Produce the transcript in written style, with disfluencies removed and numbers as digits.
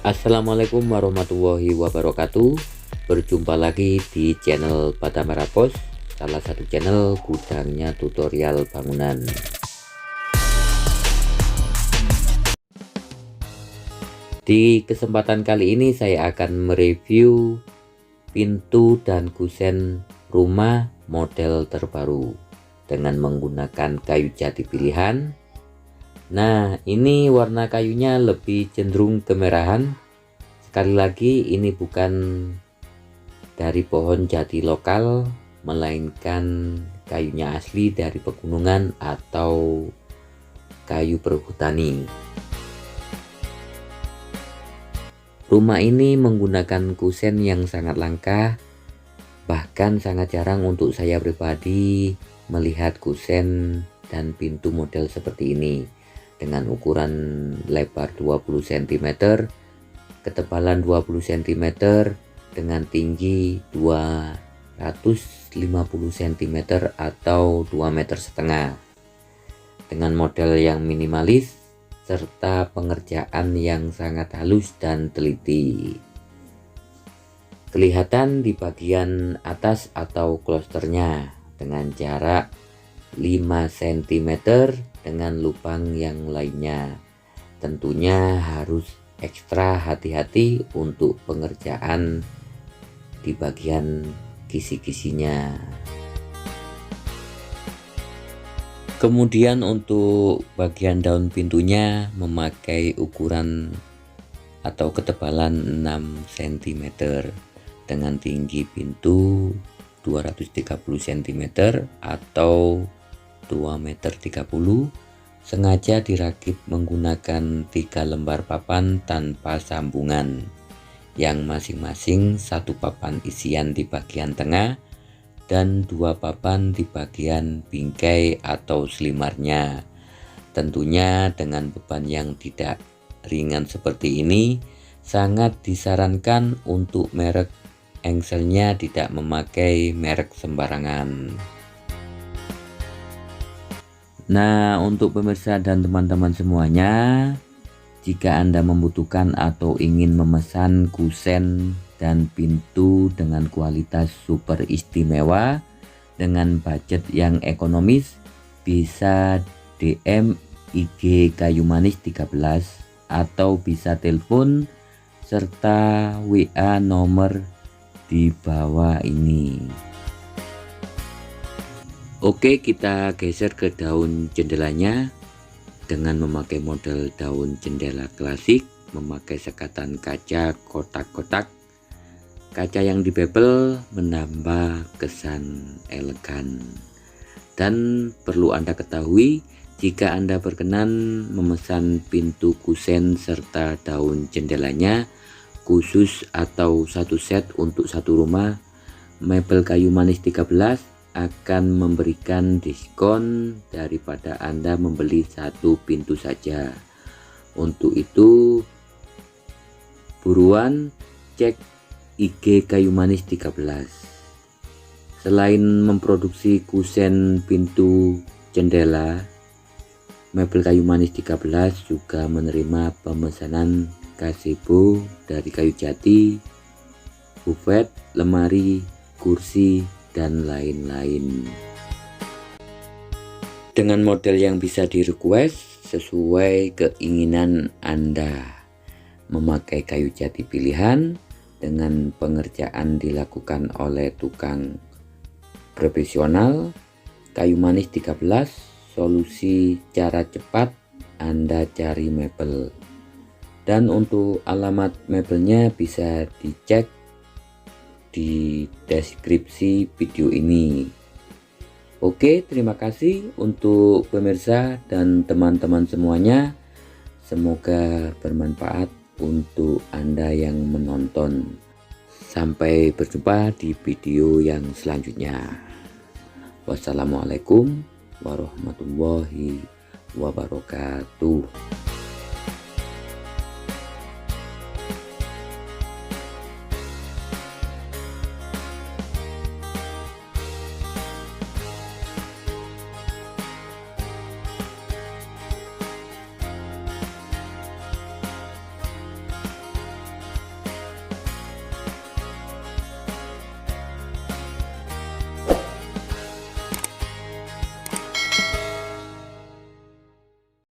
Assalamualaikum warahmatullahi wabarakatuh. Berjumpa lagi di channel Bata Merah Pos, salah satu channel gudangnya tutorial bangunan. Di kesempatan kali ini saya akan mereview pintu dan kusen rumah model terbaru dengan menggunakan kayu jati pilihan. Nah, ini warna kayunya lebih cenderung kemerahan. Sekali lagi, ini bukan dari pohon jati lokal, melainkan kayunya asli dari pegunungan atau kayu perhutani. Rumah ini menggunakan kusen yang sangat langka, bahkan sangat jarang untuk saya pribadi melihat kusen dan pintu model seperti ini dengan ukuran lebar 20 cm, ketebalan 20 cm, dengan tinggi 250 cm atau 2,5 meter, dengan model yang minimalis serta pengerjaan yang sangat halus dan teliti. Kelihatan di bagian atas atau klosternya dengan jarak 5 cm dengan lubang yang lainnya. Tentunya harus ekstra hati-hati untuk pengerjaan di bagian kisi-kisinya. Kemudian untuk bagian daun pintunya memakai ukuran atau ketebalan 6 cm dengan tinggi pintu 230 cm atau 2,30 meter. Sengaja dirakit menggunakan 3 lembar papan tanpa sambungan, yang masing-masing satu papan isian di bagian tengah dan 2 papan di bagian bingkai atau selimarnya. Tentunya dengan beban yang tidak ringan seperti ini, sangat disarankan untuk merek engselnya tidak memakai merek sembarangan. Nah, untuk pemirsa dan teman-teman semuanya, jika Anda membutuhkan atau ingin memesan kusen dan pintu dengan kualitas super istimewa dengan budget yang ekonomis, bisa DM IG Kayu Manis 13 atau bisa telepon serta WA nomor di bawah ini. Oke, kita geser ke daun jendelanya dengan memakai model daun jendela klasik, memakai sekatan kaca kotak-kotak. Kaca yang dibebel menambah kesan elegan. Dan perlu Anda ketahui, jika Anda berkenan memesan pintu kusen serta daun jendelanya khusus atau satu set untuk satu rumah, Mebel Kayu Manis 13 akan memberikan diskon daripada Anda membeli satu pintu saja. Untuk itu buruan cek IG Kayu Manis 13. Selain memproduksi kusen pintu jendela, Mebel Kayu Manis 13 juga menerima pemesanan gazebo dari kayu jati, buffet, lemari, kursi, dan lain-lain, dengan model yang bisa di-request sesuai keinginan Anda. Memakai kayu jati pilihan dengan pengerjaan dilakukan oleh tukang profesional. Kayu Manis 13, solusi cara cepat Anda cari mebel. Dan untuk alamat mebelnya bisa dicek di deskripsi video ini. Oke, terima kasih untuk pemirsa dan teman-teman semuanya. Semoga bermanfaat untuk Anda yang menonton. Sampai berjumpa di video yang selanjutnya. Wassalamualaikum warahmatullahi wabarakatuh.